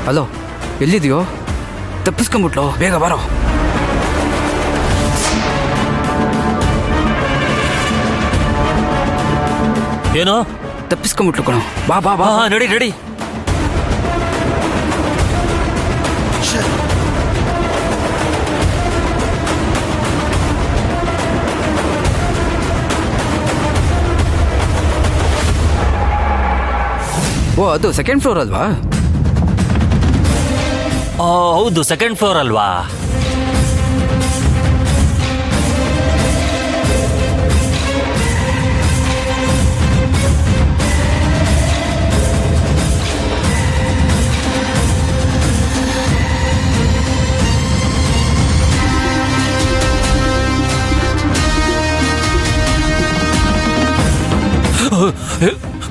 Hello, ಎಲ್ಲಿದೆಯೋ? ತಪ್ಪಿಸ್ಕೊಂಬಿಟ್ಲು, ಬೇಗ ಬಾರೋ. ಏನೋ ತಪ್ಪಿಸ್ಕೊಂಬಿಟ್ಲು ಕಣೋ. ಬಾ ಬಾ ಬಾ. ನಡಿ ನಡಿ. ಓ, ಅದು ಸೆಕೆಂಡ್ ಫ್ಲೋರ್ ಅಲ್ವಾ? ಹೌದು, ಸೆಕೆಂಡ್ ಫ್ಲೋರ್ ಅಲ್ವಾ?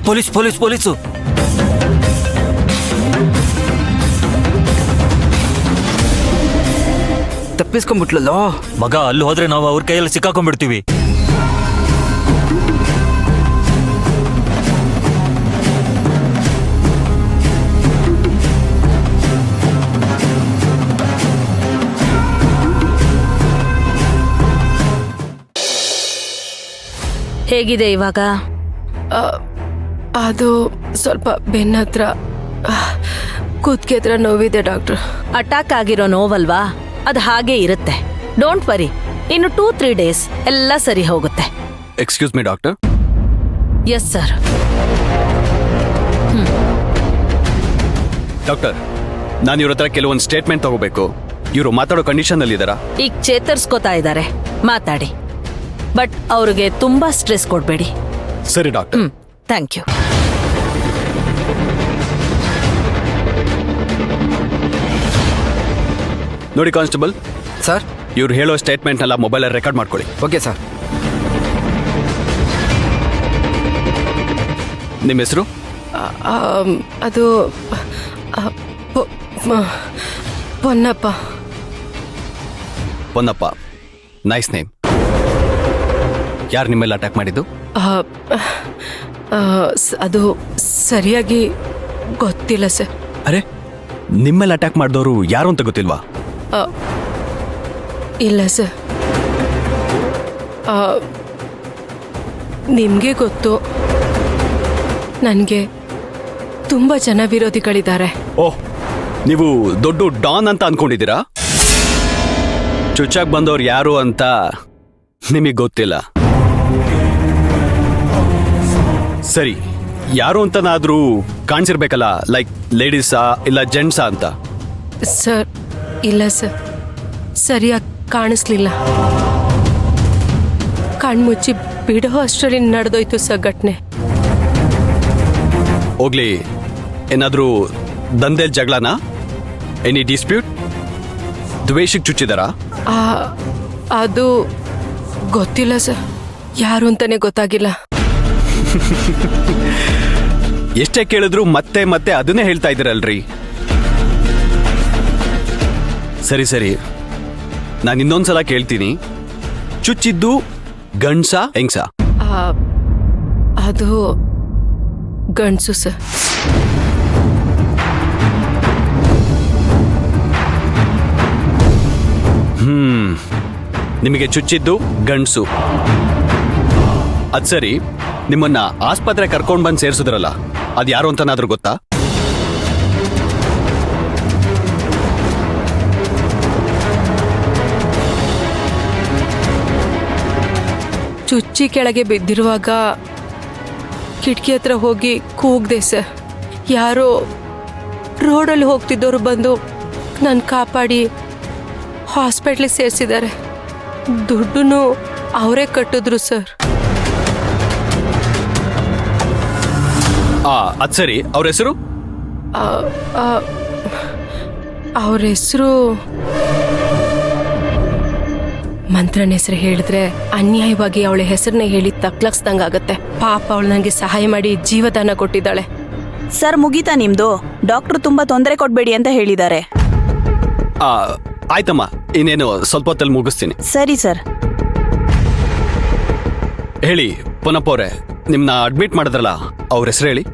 ಪೊಲೀಸು. ತಪ್ಪಿಸ್ಕೊಂಬಿಟ್ಲಲ್ಲೋ ಮಗ. ಅಲ್ಲಿ ಹೋದ್ರೆ ನಾವು ಅವ್ರ ಕೈಯಲ್ಲಿ ಸಿಕ್ಕಾಕೊಂಡ್ಬಿಡ್ತೀವಿ. ಹೇಗಿದೆ ಇವಾಗ? ಅದು ಸ್ವಲ್ಪ ಬೆನ್ನ ಹತ್ರ, ಕುತ್ತಿಗೆ ಹತ್ರ ನೋವಿದೆ ಡಾಕ್ಟರ್. ಅಟ್ಯಾಕ್ ಆಗಿರೋ ನೋವಲ್ವಾ? ಅದು ಹಾಗೆ ಇರುತ್ತೆ. ಡೋಂಟ್ ವರಿ, ಇನ್ನು 2-3 ಡೇಸ್ ಎಲ್ಲ ಸರಿ ಹೋಗುತ್ತೆ. Excuse me doctor. Yes sir. Doctor, ನಾನು ಇವ್ರ ಹತ್ರ ಕೆಲವೊಂದು ಸ್ಟೇಟ್ಮೆಂಟ್ ತಗೋಬೇಕು. ಇವರು ಮಾತಾಡೋ ಕಂಡೀಷನ್ ಅಲ್ಲಿ ಇದ್ದಾರಾ? ಈಗ ಚೇತರಿಸ್ಕೋತಾ ಇದ್ದಾರೆ, ಮಾತಾಡಿ. ಬಟ್ ಅವ್ರಿಗೆ ತುಂಬಾ ಸ್ಟ್ರೆಸ್ ಕೊಡ್ಬೇಡಿ. ಸರಿ ಡಾಕ್ಟರ್. Thank you. ನೋಡಿ ಕಾನ್ಸ್ಟೇಬಲ್, ಸರ್. ಇವ್ರು ಹೇಳೋ ಸ್ಟೇಟ್ಮೆಂಟ್ನೆಲ್ಲ ಮೊಬೈಲಲ್ಲಿ ರೆಕಾರ್ಡ್ ಮಾಡ್ಕೊಳ್ಳಿ. Okay sir. ನಿಮ್ಮ ಹೆಸರು? ಅದು ಪೊನ್ನಪ್ಪ. Ponnappa, nice name. ಯಾರು ನಿಮ್ಮೆಲ್ಲ ಅಟ್ಯಾಕ್ ಮಾಡಿದ್ದು? ಅದು ಸರಿಯಾಗಿ ಗೊತ್ತಿಲ್ಲ ಸರ್. ಅರೆ, ನಿಮ್ಮೆಲ್ಲ ಅಟ್ಯಾಕ್ ಮಾಡಿದವರು ಯಾರು ಅಂತ ಗೊತ್ತಿಲ್ವಾ? ಇಲ್ಲ ಸರ್. ನಿಮಗೆ ಗೊತ್ತು, ನನಗೆ ತುಂಬ ಜನ ವಿರೋಧಿಗಳಿದ್ದಾರೆ. ಓಹ್, ನೀವು ದೊಡ್ಡ ಡಾನ್ ಅಂತ ಅನ್ಕೊಂಡಿದ್ದೀರಾ? ಚುಚ್ಚಾಕ್ ಬಂದವ್ರು ಯಾರು ಅಂತ ನಿಮಗೆ ಗೊತ್ತಿಲ್ಲ. ಸರಿ, ಯಾರು ಅಂತನಾದ್ರೂ ಕಾಣಿಸಿರ್ಬೇಕಲ್ಲ, ಲೈಕ್ ಲೇಡೀಸಾ ಇಲ್ಲ ಜೆಂಟ್ಸಾ ಅಂತ? ಸರ್, ಇಲ್ಲ ಸರ್, ಸರಿಯಾಗಿ ಕಾಣಿಸ್ಲಿಲ್ಲ. ಕಣ್ಮುಚ್ಚಿ ಬಿಡೋ ಅಷ್ಟರಲ್ಲಿ ನಡೆದೋಯ್ತು ಸರ್ ಘಟನೆ. ಹೋಗ್ಲಿ, ಏನಾದ್ರೂ ದಂಧೆಲ್ ಜಗಳನಾ? Any dispute? ದ್ವೇಷಕ್ಕೆ ಚುಚ್ಚಿದಾರಾ? ಅದು ಗೊತ್ತಿಲ್ಲ ಸರ್, ಯಾರು ಅಂತಾನೆ ಗೊತ್ತಾಗಿಲ್ಲ. ಎಷ್ಟೇ ಕೇಳಿದ್ರು ಮತ್ತೆ ಮತ್ತೆ ಅದನ್ನೇ ಹೇಳ್ತಾ ಇದ್ದೀರಲ್ರಿ. ಸರಿ ಸರಿ, ನಾನು ಇನ್ನೊಂದ್ಸಲ ಕೇಳ್ತೀನಿ, ಚುಚ್ಚಿದ್ದು ಗಂಡ್ಸಾ ಹೆಂಗ್ಸಾ? ಅದು ಗಂಡ್ಸು ಸರ್. ನಿಮಗೆ ಚುಚ್ಚಿದ್ದು ಗಂಡ್ಸು. ಅದ್ ಸರಿ, ನಿಮ್ಮನ್ನ ಆಸ್ಪತ್ರೆ ಕರ್ಕೊಂಡ್ ಬಂದು ಸೇರಿಸಿದ್ರಲ್ಲ, ಅದು ಯಾರು ಅಂತನಾದ್ರೂ ಗೊತ್ತಾ? ಚುಚ್ಚಿ ಕೆಳಗೆ ಬಿದ್ದಿರುವಾಗ ಕಿಟಕಿ ಹತ್ರ ಹೋಗಿ ಕೂಗ್ದೆ ಸರ್. ಯಾರೋ ರೋಡಲ್ಲಿ ಹೋಗ್ತಿದ್ದವರು ಬಂದು ನನ್ನ ಕಾಪಾಡಿ ಹಾಸ್ಪಿಟ್ಲಿಗೆ ಸೇರಿಸಿದ್ದಾರೆ. ದುಡ್ಡನ್ನು ಅವರೇ ಕಟ್ಟಿದ್ರು ಸರ್. ಅದ್ ಸರಿ, ಅವ್ರ ಹೆಸರು? ಅವ್ರ ಹೆಸರು ಮಂತ್ರನ ಹೆಸರು ಹೇಳಿದ್ರೆ ಅನ್ಯಾಯವಾಗಿ ಅವಳ ಹೆಸರನ್ನ ಹೇಳಿ ತಕ್ಲಕ್ಸ್ದಂಗಾಗತ್ತೆ. ಪಾಪ ಅವಳು ನನಗೆ ಸಹಾಯ ಮಾಡಿ ಜೀವದಾನ ಕೊಟ್ಟಿದ್ದಾಳೆ. ಸರ್, ಮುಗೀತಾ ನಿಮ್ದು? ಡಾಕ್ಟ್ರು ತುಂಬಾ ತೊಂದರೆ ಕೊಡ್ಬೇಡಿ ಅಂತ ಹೇಳಿದ್ದಾರೆ. ಆಯ್ತಮ್ಮ, ಇನ್ನೇನು ಸ್ವಲ್ಪ ಹೊತ್ತಲ್ಲಿ ಮುಗಿಸ್ತೀನಿ. ಸರಿ ಸರ್. ಹೇಳಿ ಪೊನ್ನಪ್ಪ ಅವರೇ, ನಿಮ್ನ ಅಡ್ಮಿಟ್ ಮಾಡಿದ್ರಲ್ಲ, ಅವ್ರ ಹೆಸರು ಹೇಳಿ.